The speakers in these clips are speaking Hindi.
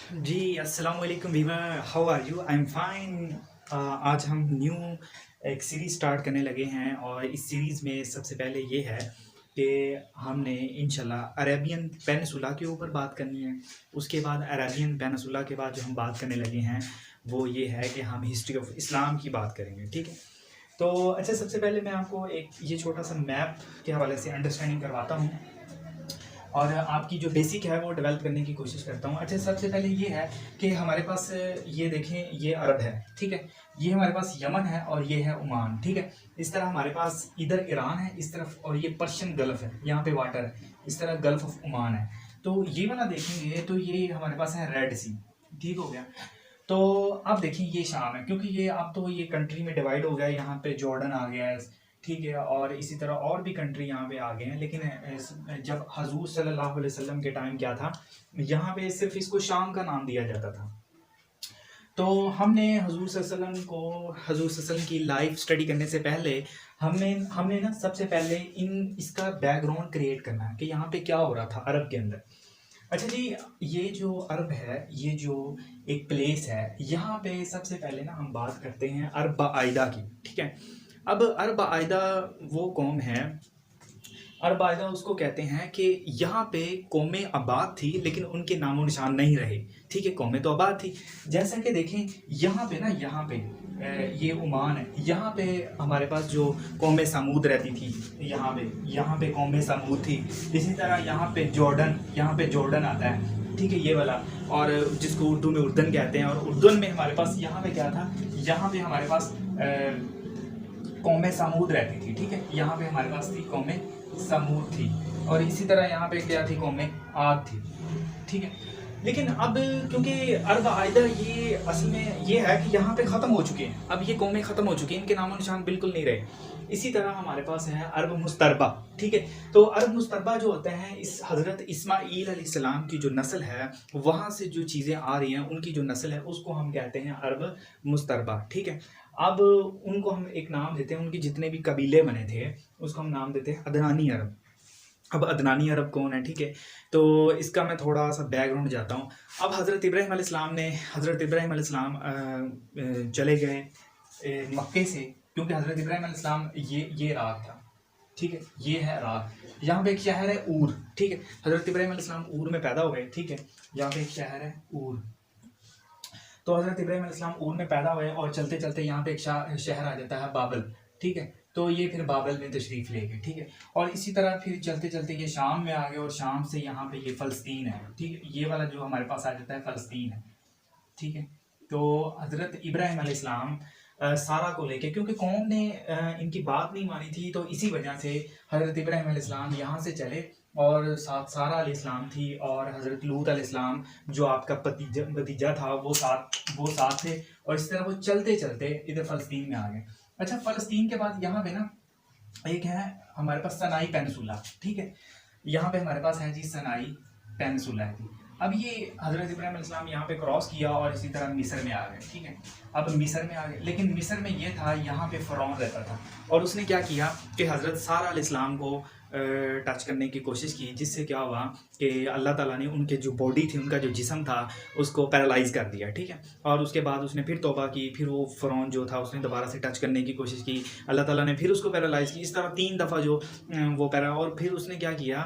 जी, अस्सलाम वालेकुम वीवा, how are you? I am fine. आज हम न्यू एक सीरीज़ स्टार्ट करने लगे हैं और इस सीरीज़ में सबसे पहले ये है कि हमने इंशाल्लाह अरेबियन पेनिनसुला के ऊपर बात करनी है। उसके बाद अरेबियन पेनिनसुला के बाद जो हम बात करने लगे हैं वो ये है कि हम हिस्ट्री ऑफ इस्लाम की बात करेंगे, ठीक है? तो अच्छा, सबसे पहले मैं आपको एक ये छोटा-सा मैप के हवाले से अंडरस्टैंडिंग करवाता हूँ और आपकी जो बेसिक है वो डेवलप करने की कोशिश करता हूँ। अच्छा, सबसे पहले ये है कि हमारे पास ये देखें, ये अरब है, ठीक है? ये हमारे पास यमन है और ये है ओमान, ठीक है? इस तरह हमारे पास इधर ईरान है इस तरफ और ये पर्शियन गल्फ़ है, यहाँ पे वाटर है, इस तरह गल्फ़ ऑफ ओमान है। तो ये वाला देखेंगे तो ये हमारे पास है रेड सी, ठीक हो गया? तो अब देखिए ये शाम है, क्योंकि ये अब तो ये कंट्री में डिवाइड हो गया है, यहाँ पे जॉर्डन आ गया है, ठीक है? और इसी तरह और भी कंट्री यहाँ पे आ गए हैं, लेकिन जब हजूर सल्लल्लाहु अलैहि वसल्लम के टाइम क्या था, यहाँ पे सिर्फ इसको शाम का नाम दिया जाता था। तो हमने हजूर सल्लल्लाहु अलैहि वसल्लम को, हजूर सल्लल्लाहु अलैहि वसल्लम की लाइफ स्टडी करने से पहले हमने हमने ना सबसे पहले इसका बैकग्राउंड क्रिएट करना है कि यहाँ पे क्या हो रहा था अरब के अंदर। अच्छा जी, ये जो अरब है, ये जो एक प्लेस है, यहाँ पे सबसे पहले ना हम बात करते हैं अरब आयदा की, ठीक है? अब अरब आयदा वो कौम है, अरब आयदा उसको कहते हैं कि यहाँ पे कौमें आबाद थी लेकिन उनके नामो निशान नहीं रहे, ठीक है? कौमें तो आबाद थी, जैसा कि देखें यहाँ पे ना, यहाँ पे ये ओमान है, यहाँ पे हमारे पास जो कौमें समूद रहती थी, यहाँ पे कौमें समूद थी। इसी तरह यहाँ पे जॉर्डन आता है, ठीक है? ये वाला, और जिसको उर्दू में उर्दन कहते हैं, और उर्दन में हमारे पास यहाँ पे क्या था, यहाँ पे हमारे पास कौमें समूद रहती थी, ठीक है? यहाँ पे हमारे पास थी कौमें समूद थी, और इसी तरह यहाँ पे क्या थी, कौमें आद थी, ठीक है? लेकिन अब क्योंकि अरब आयदा ये असल में ये है कि यहाँ पे ख़त्म हो चुके हैं, अब ये कौमें ख़त्म हो चुकी हैं, इनके नामो निशान बिल्कुल नहीं रहे। इसी तरह हमारे पास है अरब मुस्तरबा, ठीक है? तो अरब मुस्तरबा जो होता है, इस हज़रत इस्माईल अलैहिस्सलाम की जो नस्ल है, वहाँ से जो चीज़ें आ रही हैं, उनकी जो नस्ल है उसको हम कहते हैं अरब मुस्तरबा, ठीक है? अब उनको हम एक नाम देते हैं, उनके जितने भी कबीले बने थे उसको हम नाम देते हैं अदनानी अरब। अब अदनानी अरब कौन है, ठीक है? तो इसका मैं थोड़ा सा बैकग्राउंड जाता हूँ। अब हज़रत इब्राहीम अलैहिस्सलाम चले गए मक्के से, क्योंकि हज़रत इब्राहीम अलैहिस्सलाम ये इराक़ था, ठीक है? ये है इराक़। यहाँ पे एक शहर है ऊर, ठीक है? हज़रत इब्राहीम अलैहिस्सलाम ऊर में पैदा हुए, ठीक है? यहाँ पे एक शहर है ऊर। तो हज़रत इब्राहीम अलैहिस्सलाम ऊर में पैदा हुए और चलते चलते यहाँ पे एक शहर आ जाता है बाबल, ठीक है? तो ये फिर बाबल में तशरीफ़ ले गए, ठीक है? और इसी तरह फिर चलते चलते ये शाम में आ गए, और शाम से यहाँ पे ये फ़लस्तीन है, ठीक है? ये वाला जो हमारे पास आ जाता है फ़लस्तीन है, ठीक है? तो हज़रत इब्राहीम अलैहिस्सलाम सारा को लेके, क्योंकि कौम ने इनकी बात नहीं मानी थी, तो इसी वजह से हज़रत इब्राहीम अलैहिस्सलाम यहाँ से चले, और साथ सारा अलैहिस्सलाम थी, और हज़रत लूत अलैहिस्सलाम जो आपका भतीजा था वो साथ थे, और इस तरह वो चलते चलते इधर फ़लस्तीन में आ गए। अच्छा, फ़लस्तीन के बाद यहाँ पे ना एक है हमारे पास सनाई पेनिनसुला, ठीक है? यहाँ पे हमारे पास है जी सनाई पेनिनसुला है जी। अब ये हज़रत इब्राहीम अलैहिस्सलाम यहाँ पे क्रॉस किया और इसी तरह मिस्र में आ गए, ठीक है? अब मिस्र में आ गए, लेकिन मिस्र में ये था, यहाँ पे फ़िरौन रहता था, और उसने क्या किया कि हज़रत सारा अलैहिस्सलाम को टच करने की कोशिश की, जिससे क्या हुआ कि अल्लाह ताला ने उनके जो बॉडी थी, उनका जो जिस्म था, उसको पैरालाइज़ कर दिया, ठीक है? और उसके बाद उसने फिर तौबा की, फिर वो फ़िरौन जो था उसने दोबारा से टच करने की कोशिश की, अल्लाह ताला ने फिर उसको पैरालाइज़ की, इस तरह 3 दफ़ा जो वो पैरा, और फिर उसने क्या किया,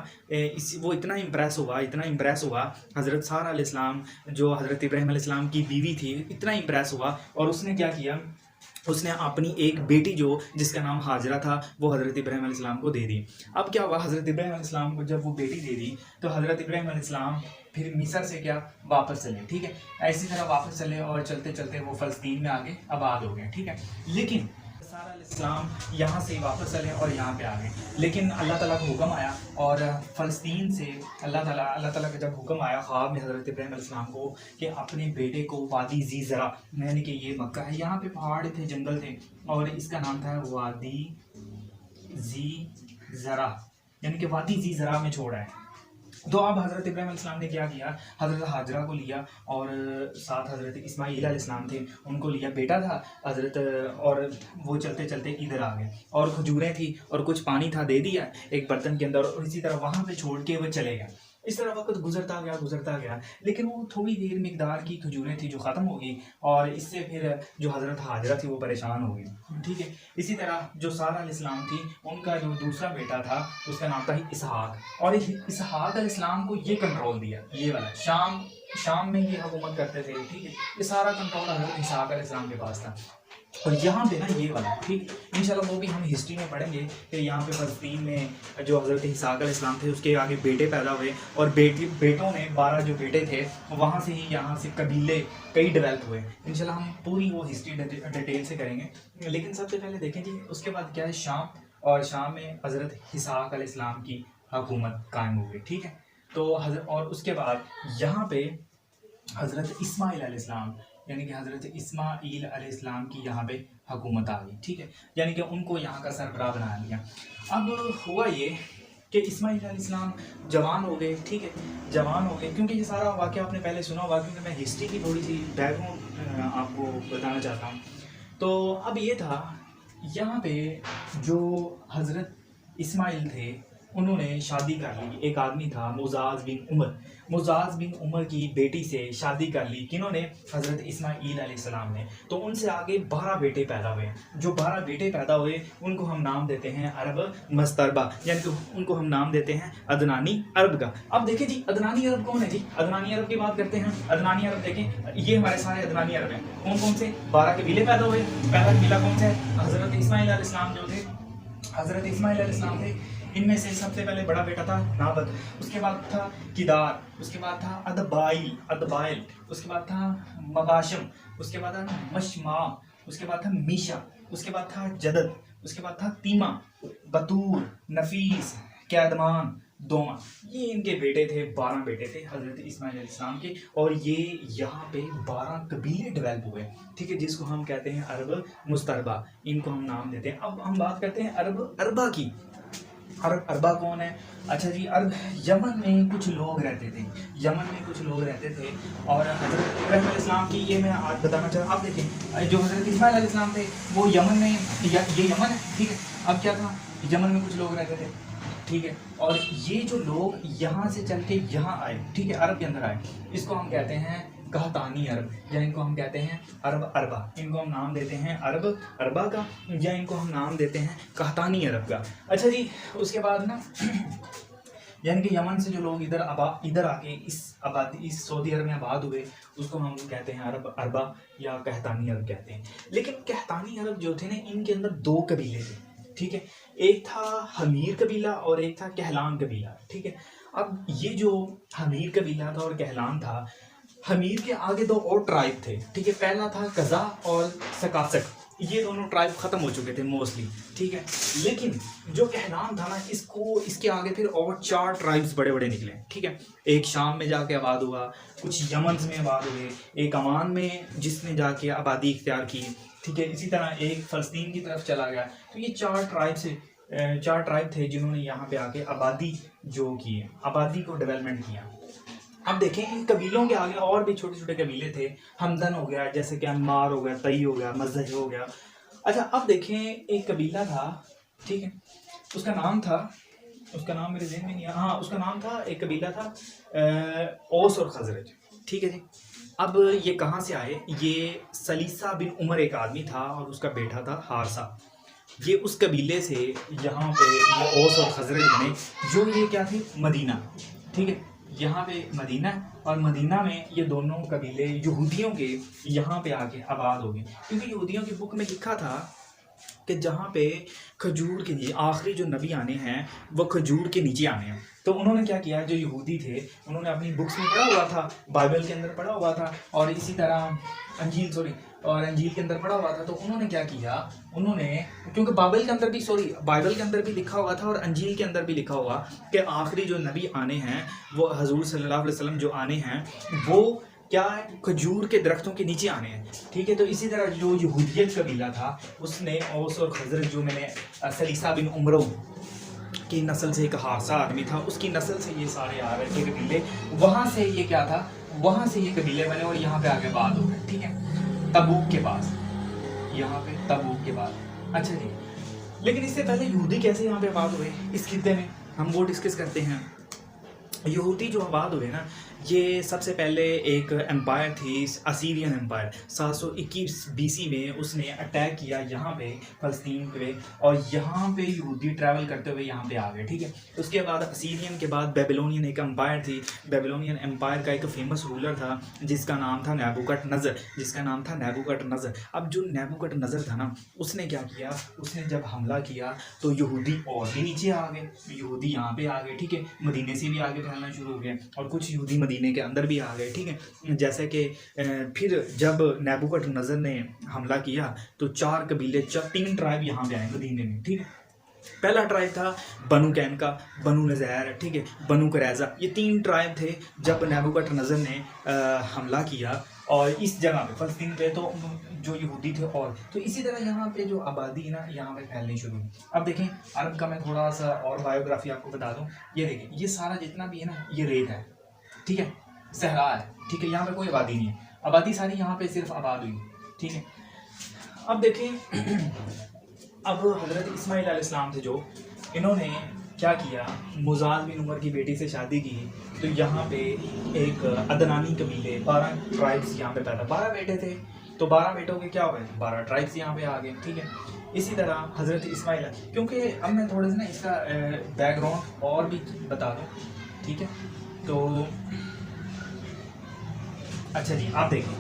वो इतना इम्प्रेस हुआ हज़रत सारा अलैहिस्सलाम जो हज़रत इब्राहीम अलैहिस्सलाम की बीवी थी, इतना इम्प्रेस हुआ, और उसने क्या किया, उसने अपनी एक बेटी जो जिसका नाम हाजरा था वो हज़रत इब्राहीम अलैहिस्सलाम को दे दी। अब क्या हुआ, हज़रत इब्राहीम अलैहिस्सलाम को जब वो बेटी दे दी, तो हज़रत इब्राहीम अलैहिस्सलाम फिर मिस्र से क्या वापस चले, ठीक है? ऐसी तरह वापस चले, और चलते चलते वो फ़लस्तीन में आगे आबाद हो गए, ठीक है? लेकिन सारा अलैहिस्सलाम यहाँ से वापस चले और यहाँ पे आ गए, लेकिन अल्लाह ताला का हुक्म आया, और फ़लस्तीन से अल्लाह ताला का जब हुक्म आया ख्वाब में हज़रत इब्राहीम अलैहिस्सलाम को कि अपने बेटे को वादी ज़ी ज़रा, यानी कि ये मक्का है, यहाँ पे पहाड़ थे, जंगल थे, और इसका नाम था वादी ज़ी ज़रा, यानी कि वादी ज़ी ज़रा में छोड़ा है। तो अब हज़रत इब्राहीम अलैहिस्सलाम ने क्या किया, हज़रत हाजरा को लिया, और साथ हज़रत इस्माईल अलैहिस्सलाम थे, उनको लिया, बेटा था हज़रत, और वो चलते चलते इधर आ गए, और खजूरें थी और कुछ पानी था, दे दिया एक बर्तन के अंदर, और इसी तरह वहाँ पे छोड़ के वो चले गए। इस तरह वक्त गुजरता गया, लेकिन वो थोड़ी देर मिकदार की खजूरें थी जो ख़त्म हो गई, और इससे फिर जो हज़रत हाजरा थी वो परेशान हो गई। ठीक है, इसी तरह जो सारा अलैहिस्सलाम थी, उनका जो दूसरा बेटा था उसका नाम था इसहाक, और इसहाक अलैहिस्सलाम को ये कंट्रोल दिया, ये वाला शाम में ये हुकूमत करते थे। ठीक है, ये सारा कंट्रोल हज़रत इसहाक अलैहिस्सलाम के पास था। और यहाँ पे ना ये वाला, ठीक, इंशाल्लाह वो भी हम हिस्ट्री में पढ़ेंगे कि यहाँ पे फ़लस्तीन में जो हज़रत इसहाक अलैहिस्सलाम थे उसके आगे बेटे पैदा हुए, और बेटों में 12 जो बेटे थे वहाँ से ही यहाँ से कबीले कई डेवलप हुए। इंशाल्लाह हम पूरी वो हिस्ट्री डिटेल से करेंगे, लेकिन सबसे पहले देखें जी उसके बाद क्या है शाम, और शाम में हज़रत इसहाक अलैहिस्सलाम की हुकूमत कायम हो गई। ठीक है, तो और उसके बाद यहाँ पे हज़रत इस्माईल अलैहिस्सलाम, यानी कि हज़रत इस्माईल अलैहिस्सलाम की यहाँ पे हुकूमत आ गई। ठीक है, यानी कि उनको यहाँ का सरबराह बना लिया। अब हुआ ये कि इस्माईल अलैहिस्सलाम जवान हो गए। ठीक है, जवान हो गए, क्योंकि ये सारा वाक़या आपने पहले सुना होगा, क्योंकि मैं हिस्ट्री की थोड़ी सी बैकग्राउंड आपको बताना चाहता हूँ। तो अब ये था, यहाँ पे जो हज़रत इस्माईल थे उन्होंने शादी कर ली, एक आदमी था मुजाज बिन उमर की बेटी से शादी कर ली। किन्होंने? हज़रत इस्माईल अलैहिस्सलाम ने। तो उनसे आगे 12 बेटे पैदा हुए। जो 12 बेटे पैदा हुए उनको हम नाम देते हैं अरब मस्तरबा, यानी कि उनको हम नाम देते हैं अदनानी अरब का। अब देखें जी, अदनानी अरब कौन है जी? अदनानी अरब की बात करते हैं। अदनानी अरब देखें, ये हमारे सारे अदनानी अरब हैं। कौन कौन से? 12 कबीले पैदा हुए। पहला कबीला कौन सा है? हज़रत इस्माईल अलैहिस्सलाम जो थे, हज़रत इस्माईल अलैहिस्सलाम थे। इनमें से सबसे पहले बड़ा बेटा था नाबत, उसके बाद था किदार, उसके बाद था अदबाइल, उसके बाद था मबाशम, उसके बाद था मशमा, उसके बाद था मीशा, उसके बाद था जदद, उसके बाद था तीमा, बतूर, नफीस, कैदमान, दोमा। ये इनके बेटे थे, 12 बेटे थे हज़रत इस्माईल अलैहिस्सलाम के। और ये यहाँ पे 12 कबीले डेवलप हुए। ठीक है, जिसको हम कहते हैं अरब मुस्तरबा, इनको हम नाम देते हैं। अब हम बात करते हैं अरब अरबा की। अरब अरबा कौन है? अच्छा जी, अरब यमन में कुछ लोग रहते थे, और हज़रत इब्राहीम अलैहिस्सलाम की, ये मैं आज बताना चाह रहा हूँ। आप देखें, जो हज़रत इस्माईल अलैहिस्सलाम थे वो यमन में, ये यमन है। ठीक है, अब क्या था, यमन में कुछ लोग रहते थे। ठीक है, और ये जो लोग यहाँ से चल के यहाँ आए, ठीक है, अरब के अंदर आए, इसको हम कहते हैं कहतानी अरब, या इनको हम कहते हैं अरब अरबा। इनको हम नाम देते हैं अरब अरबा का, या इनको हम नाम देते हैं कहतानी अरब का। अच्छा जी, उसके बाद ना यानी कि यमन से जो लोग इधर आके इस सऊदी अरब में आबाद हुए, उसको हम कहते हैं अरब अरबा या कहतानी अरब कहते हैं। लेकिन कहतानी अरब जो थे ना, इनके अंदर 2 कबीले थे। ठीक है, एक था हमीर कबीला और एक था कहलान कबीला। ठीक है, अब ये जो हमीर कबीला था और कहलान था, हमीर के आगे 2 और ट्राइब थे। ठीक है, पहला था कज़ा और सकासक। ये दोनों ट्राइब ख़त्म हो चुके थे मोस्टली। ठीक है, लेकिन जो कहलान था ना, इसके आगे फिर और 4 ट्राइब्स बड़े बड़े निकले। ठीक है, एक शाम में जाके आबाद हुआ, कुछ यमन में आबाद हुए, एक अमान में जिसने जाके आबादी इख्तियार की। ठीक है, इसी तरह एक फ़लस्तीन की तरफ चला गया। तो ये 4 ट्राइब थे जिन्होंने यहाँ पे आके आबादी को डेवलपमेंट किया। अब देखें, इन कबीलों के आगे और भी छोटे छोटे कबीले थे। हमदन हो गया, जैसे कि अम्मार हो गया, तई हो गया, मज़ह हो गया। अच्छा, अब देखें, एक कबीला था। ठीक है, उसका नाम मेरे ज़हन में नहीं है। हाँ, उसका नाम था, एक कबीला था औस और खजरज। ठीक है जी, अब ये कहाँ से आए? ये सलीसा बिन उमर एक आदमी था और उसका बेटा था हारसा। ये उस कबीले से यहाँ पे ये औस और खजरज बने, जो ये क्या थे? मदीना। ठीक है, यहाँ पे मदीना, और मदीना में ये दोनों कबीले यहूदियों के यहाँ पे आके आबाद हो गए। क्योंकि यहूदियों की बुक में लिखा था कि जहाँ पे खजूर के नीचे आखिरी जो नबी आने हैं वो खजूर के नीचे आने हैं। तो उन्होंने क्या किया, जो यहूदी थे उन्होंने अपनी बुक्स में पढ़ा हुआ था, बाइबल के अंदर पढ़ा हुआ था, और इसी तरह अंजील के अंदर पढ़ा हुआ था। तो उन्होंने क्या किया, क्योंकि बाइबल के अंदर भी लिखा हुआ था और अंजील के अंदर भी लिखा हुआ कि आखिरी जो नबी आने हैं वो हजूर सल्लल्लाहु अलैहि वसल्लम जो आने हैं वो क्या है? खजूर के दरख्तों के नीचे आने हैं। ठीक है, तो इसी तरह जो यहूदियत कबीला था उसने औस और खजरज, जो मैंने सलीसा बिन उमर की नस्ल से एक हारसा आदमी था, उसकी नस्ल से ये सारे आ रहे थे कबीले। वहाँ से ये क्या था, वहाँ से ये कबीले बने और यहाँ पे आगे बात हो गए। ठीक है, तबूक के पास, यहाँ पे तबूक के बाद। अच्छा जी, लेकिन इससे पहले यहूदी कैसे यहाँ पे आबाद हुए इस खित्ते में, हम वो डिस्कस करते हैं। यहूदी जो आबाद हुए ना, ये सबसे पहले एक एम्पायर थी, असीरियन एम्पायर। 721 बीसी में उसने अटैक किया यहाँ पे फ़लस्तीन पे, और यहाँ पे यहूदी ट्रैवल करते हुए यहाँ पे आ गए, ठीक है। उसके बाद असीरियन के बाद बेबीलोनियन एक एम्पायर थी। बेबीलोनियन एम्पायर का एक फेमस रूलर था जिसका नाम था नेबुकडनज़र। अब जो नेबुकडनज़र था ना, उसने क्या किया, उसने जब हमला किया तो यहूदी और भी नीचे आ गए, यहूदी यहाँ पे आ गए, ठीक है। मदीने से भी आगे फैलना शुरू हो गया और कुछ यहूदी मदीने के अंदर भी आ गए, ठीक है। जैसे कि फिर जब नेबुकडनज़र ने हमला किया तो 4 कबीले, 3 ट्राइब यहाँ पे आए मदीने में, ठीक है। पहला ट्राइब था बनु कैनका, बनु नज़ैर, ठीक है, बनु कुरैज़ा। ये 3 ट्राइब थे जब नेबुकडनज़र ने हमला किया और इस जगह पे फ़लस्तीन पे, तो जो यहूदी थे और तो इसी तरह यहाँ पे जो आबादी है ना, यहाँ पे फैलनी शुरू हुई। अब देखें अरब का मैं थोड़ा सा और बायोग्राफी आपको बता दूँ। ये देखें, ये सारा जितना भी है ना, ये रेत है, ठीक है, सहरा है, ठीक है। यहाँ पे कोई आबादी नहीं है, आबादी सारी यहाँ पे सिर्फ आबाद हुई, ठीक है। अब देखें अब हज़रत इस्माईल अलैहिस्सलाम थे जो, इन्होंने क्या किया, मुज़ाद बिन उमर की बेटी से शादी की। तो यहाँ पे एक अदनानी कबीले, 12 ट्राइब्स यहाँ पे पैदा, 12 बेटे थे, तो 12 बेटों के क्या हुए, 12 ट्राइब्स यहाँ पे आ गए, ठीक है। इसी तरह हज़रत इस्माईल, क्योंकि अब मैं थोड़ा सा ना इसका बैकग्राउंड और भी बता दूँ, ठीक है। तो अच्छा जी, आप देखिए,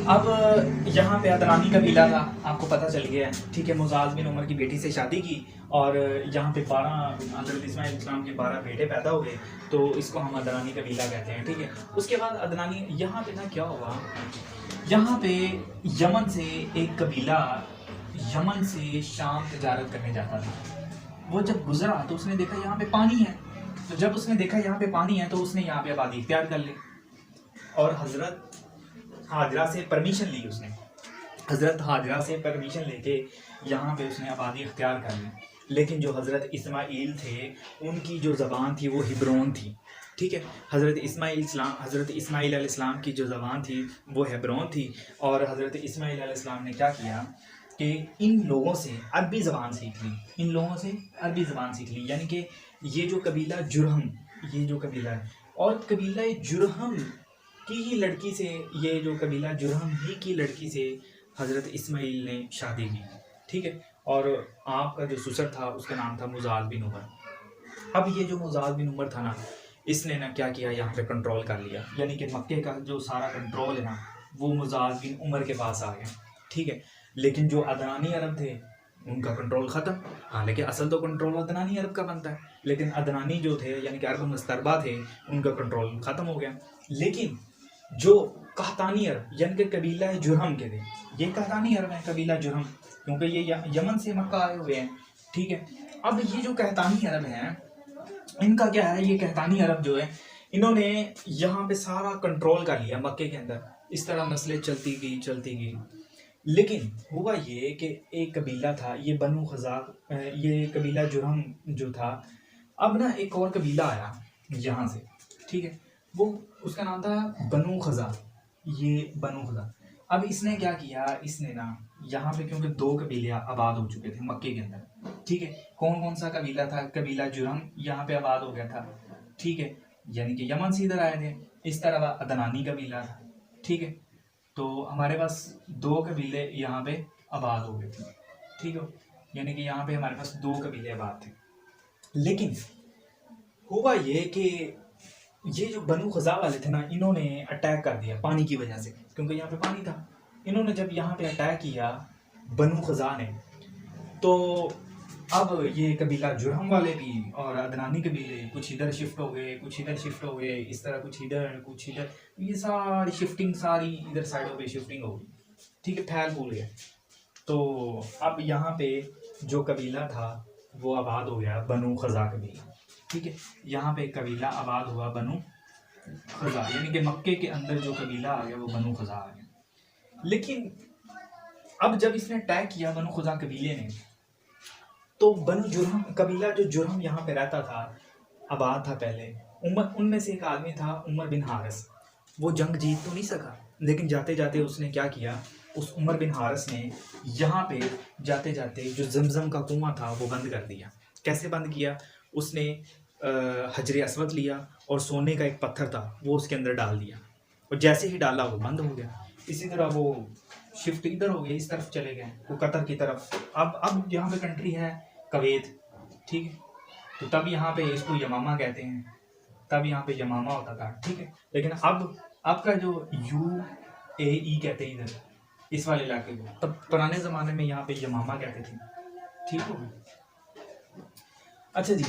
अब यहाँ पे अदनानी कबीला था, आपको पता चल गया है, ठीक है। मुज़ाद बिन उमर की बेटी से शादी की और यहाँ पे 12 हज़रत इस्माईल इस्लाम के 12 बेटे पैदा हुए, तो इसको हम अदनानी कबीला कहते हैं, ठीक है। उसके बाद अदनानी, यहाँ पे ना क्या हुआ, यहाँ पे यमन से एक कबीला यमन से शाम तजारत करने जाता था। वो जब गुजरा तो उसने देखा यहाँ पे पानी है, तो जब उसने देखा यहाँ पे पानी है तो उसने यहाँ पे आबादी इख्तियार कर ली और हज़रत हाजरा से परमिशन ली उसने, हज़रत हाजरा से परमिशन लेके यहाँ पे उसने आबादी इख्तियार कर ली। लेकिन जो हज़रत इस्माईल थे उनकी जो ज़बान थी वो हिब्रोन थी, ठीक है। हज़रत इस्माईल अलैहिस्सलाम की जो ज़बान थी वो हेब्रोन थी, और हज़रत इस्माईल अलैहिस्सलाम ने क्या किया कि इन लोगों से अरबी ज़बान सीख ली, इन लोगों से अरबी ज़बान सीख ली। यानी कि ये जो कबीला जुरहम, ये जो कबीला है, और कबीला जुरहम की ही लड़की से, ये जो कबीला जुरहम ही की लड़की से हज़रत इस्माईल ने शादी की, ठीक है। और आपका जो ससुर था उसका नाम था मुज़ाद बिन उमर। अब ये जो मुज़ाद बिन उमर था ना, इसने ना क्या किया, यहाँ पे कंट्रोल कर लिया, यानी कि मक्के का जो सारा कंट्रोल है ना वो मुज़ाद बिन उमर के पास आ गया, ठीक है। लेकिन जो अदनानी अरब थे उनका कंट्रोल ख़त्म। हालांकि असल तो कंट्रोल अदनानी अरब का बनता है, लेकिन अदनानी जो थे यानी कि अरब मुस्तरबा थे, उनका कंट्रोल ख़त्म हो गया। लेकिन जो कहतानी अरब यानी कि कबीला जुरहम के थे, ये कहतानी अरब है, कबीला जुरहम, क्योंकि ये यमन से मक्का आए हुए हैं, ठीक है। अब ये जो कहतानी अरब हैं, इनका क्या है, ये कहतानी अरब जो है, इन्होंने यहाँ पे सारा कंट्रोल कर लिया मक्के के अंदर। इस तरह नस्लें चलती गई। लेकिन हुआ ये कि एक कबीला था, ये बनु खज़ाक, ये कबीला जुरहम जो था, अब ना एक और कबीला आया यहाँ से, ठीक है, वो उसका नाम था बनु खज़ा, ये बनु खज़ा। अब इसने क्या किया, इसने ना यहाँ पे, क्योंकि 2 कबीले आबाद हो चुके थे मक्के के अंदर, ठीक है। कौन कौन सा कबीला था, कबीला जुरहम यहाँ पे आबाद हो गया था, ठीक है, यानी कि यमन से इधर आए थे। इस तरह अदनानी कबीला था, ठीक है। तो हमारे पास 2 कबीले यहाँ पे आबाद हो गए थे, ठीक है, यानी कि यहाँ पे हमारे पास 2 कबीले आबाद थे। लेकिन हुआ ये कि ये जो बनु खज़ा वाले थे ना, इन्होंने अटैक कर दिया पानी की वजह से, क्योंकि यहाँ पे पानी था। इन्होंने जब यहाँ पे अटैक किया बनु खज़ा ने, तो अब ये कबीला जुरहम वाले भी और अदनानी कबीले कुछ इधर शिफ्ट हो गए, कुछ इधर शिफ्ट हो गए, इस तरह कुछ इधर, ये सारी शिफ्टिंग, सारी इधर साइडों पे शिफ्टिंग हो गई, ठीक है, फैल फूल गया। तो अब यहाँ पे जो कबीला था वो आबाद हो गया बनु खज़ा कबीला, ठीक है। यहाँ पे कबीला आबाद हुआ बनु खज़ा, यानी कि मक्के के अंदर जो कबीला आ गया वो बनु खज़ा आ गया। लेकिन अब जब इसने अटैक किया बनु खज़ा कबीले ने, तो बनु जुरहम कबीला, जो जुरहम यहाँ पे रहता था, आबाद था पहले, उनमें से एक आदमी था उमर बिन हारिस। वो जंग जीत तो नहीं सका, लेकिन जाते जाते उसने क्या किया, उस उमर बिन हारिस ने यहाँ पे जाते जाते जो जमजम का कुआं था वो बंद कर दिया। कैसे बंद किया, उसने हजर असवद लिया और सोने का एक पत्थर था वो उसके अंदर डाल दिया, और जैसे ही डाला वो बंद हो गया। इसी तरह वो शिफ्ट इधर हो गए, इस तरफ चले गए, वो कतर की तरफ। अब यहाँ पे कंट्री है कुवैत, ठीक है। तो तब यहाँ पे इसको यमामा कहते हैं, तब यहाँ पे यमामा होता था, ठीक है। लेकिन अब का जो UAE कहते हैं इधर इस वाले इलाके को, तब पुराने ज़माने में यहाँ पे यमामा कहते थे, ठीक हो। अच्छा जी,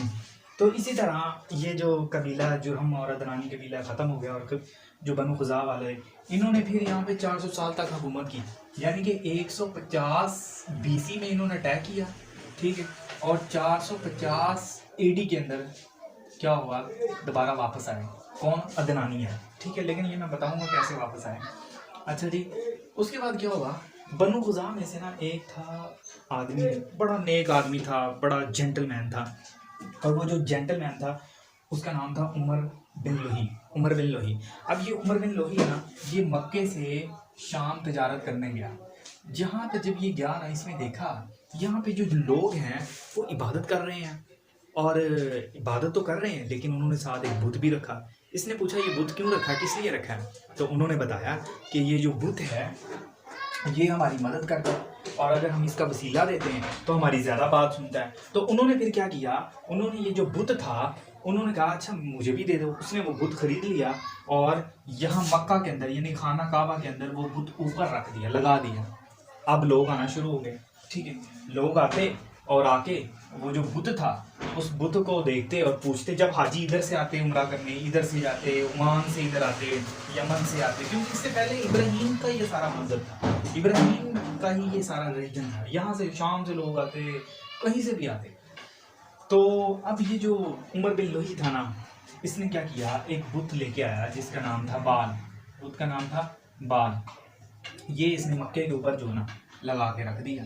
तो इसी तरह ये जो कबीला जुरहम और अदनानी कबीला ख़त्म हो गया, और जो बनु खुज़ा वाले, इन्होंने फिर यहाँ पे 400 साल तक हुकूमत की, यानी कि 150 BC में इन्होंने अटैक किया, ठीक है। और 450 AD के अंदर क्या हुआ, दोबारा वापस आए। कौन? अदनानी है, ठीक है। लेकिन ये मैं बताऊंगा कैसे वापस आए। अच्छा जी, उसके बाद क्या हुआ, बनु खुज़ा में से ना एक था आदमी, बड़ा नेक आदमी था, बड़ा जेंटलमैन था, और वो जो जेंटलमैन था उसका नाम था उमर बिन लोही। उमर बिन लोही। अब ये उमर बिन लोही है ना, ये मक्के से शाम तजारत करने गया। जहाँ पे जब ये गया ना, इसमें देखा यहाँ पे जो लोग हैं वो इबादत कर रहे हैं, और इबादत तो कर रहे हैं लेकिन उन्होंने साथ एक बुत भी रखा। इसने पूछा ये बुत क्यों रखा, किस लिए रखा है? तो उन्होंने बताया कि ये जो बुत है ये हमारी मदद करता है, और अगर हम इसका वसीला देते हैं तो हमारी ज़्यादा बात सुनता है। तो उन्होंने फिर क्या किया, उन्होंने ये जो बुत था, उन्होंने कहा अच्छा मुझे भी दे दो। उसने वो बुत खरीद लिया और यहाँ मक्का के अंदर यानी खाना काबा के अंदर वो बुत ऊपर रख दिया, लगा दिया। अब लोग आना शुरू हो गए, ठीक है। लोग आते और आके वो जो बुत था उस बुत को देखते और पूछते। जब हाजी इधर से आते उम्रा करने, इधर से जाते, ओमान से इधर आते, यमन से आते, क्योंकि इससे पहले इब्राहीम का ये सारा मंजर था, इब्राहीम का ही ये सारा रिलीजन था। यहाँ से शाम से लोग आते, कहीं से भी आते। तो अब ये जो उमर बिन लोही था ना, इसने क्या किया, एक बुत लेके आया जिसका नाम था बाल। बुत का नाम था बाल। ये इसने मक्के के ऊपर जो ना लगा के रख दिया।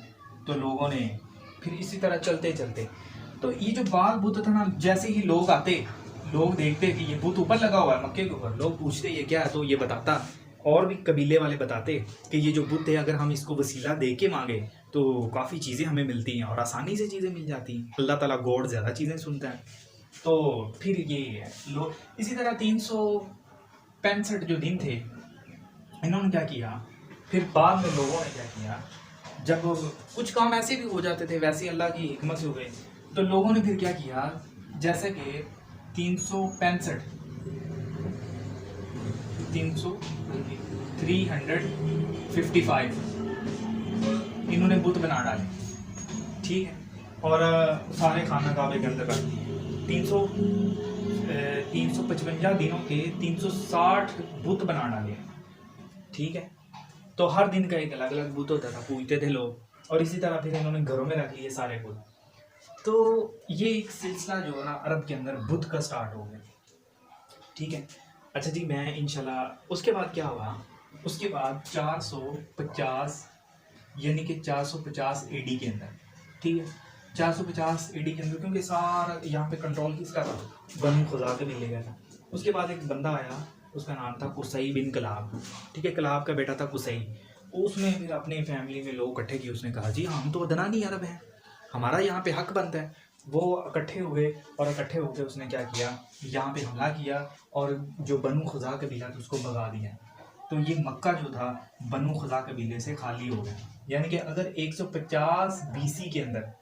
तो लोगों ने फिर इसी तरह चलते चलते, तो ये जो बाल बुत था ना, जैसे ही लोग आते, लोग देखते कि ये बुत ऊपर लगा हुआ है मक्के के ऊपर, लोग पूछते ये क्या है, तो ये बताता, और भी कबीले वाले बताते कि ये जो बुत है अगर हम इसको वसीला दे के मांगे तो काफ़ी चीज़ें हमें मिलती हैं और आसानी से चीज़ें मिल जाती हैं। अल्लाह ताला गॉड ज़्यादा चीज़ें सुनता है। तो फिर ये लोग इसी तरह 365 जो दिन थे, इन्होंने क्या किया, फिर बाद में लोगों ने क्या किया, जब कुछ काम ऐसे भी हो जाते थे, वैसे अल्लाह की हिकमत से हो गए, तो लोगों ने फिर क्या किया, जैसे कि 365 355 इन्होंने बुत बना डाले, ठीक है। और सारे खाना काबे के अंदर रख दिए। 355 दिनों के 360 बुत बना डाले, ठीक है। तो हर दिन का एक अलग अलग बुत होता था, पूजते थे लोग, और इसी तरह फिर इन्होंने घरों में रख लिए सारे बुत। तो ये एक सिलसिला जो है ना अरब के अंदर बुत का स्टार्ट हो गया, ठीक है। अच्छा जी, मैं इंशाल्लाह उसके बाद क्या हुआ, उसके बाद 450 यानी कि 450 AD के अंदर, ठीक है। 450 AD के अंदर, क्योंकि सारा यहाँ पे कंट्रोल किसका था, बनु खुज़ा के मिले गया था। उसके बाद एक बंदा आया, उसका नाम था कुसई बिन कलाब, ठीक है। कलाब का बेटा था कुसई। उसने फिर अपने फैमिली में लोग इकट्ठे किए। उसने कहा जी हम तो अदनानी अरब हैं, हमारा यहाँ पे हक बनता है। वो इकट्ठे हुए, और इकट्ठे होकर उसने क्या किया, यहाँ पे हमला किया और जो बनु खुज़ा कबीला था उसको भगा दिया। तो ये मक्का जो था बनु खुज़ा कबीले से खाली हो गया। यानी कि अगर 150 BC के अंदर,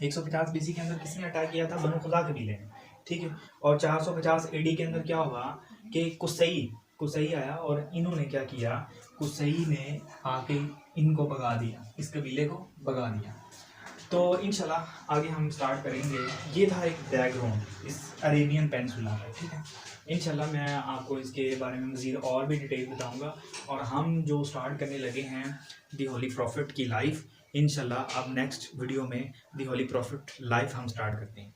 150 BC के अंदर किसने अटैक किया था, बनु खुज़ा कबीले ने, ठीक है। और 450 AD के अंदर क्या हुआ कि कुसई आया, और इन्होंने क्या किया, कुसई ने आके इनको भगा दिया, इस कबीले को भगा दिया। तो इंशाल्लाह आगे हम स्टार्ट करेंगे। ये था एक बैकग्राउंड इस अरेबियन पेनिनसुला का, ठीक है। इंशाल्लाह मैं आपको इसके बारे में मज़ीद और भी डिटेल बताऊंगा, और हम जो स्टार्ट करने लगे हैं दी होली प्रॉफिट की लाइफ, इंशाल्लाह अब नेक्स्ट वीडियो में दी होली प्रॉफिट लाइफ हम स्टार्ट करते हैं।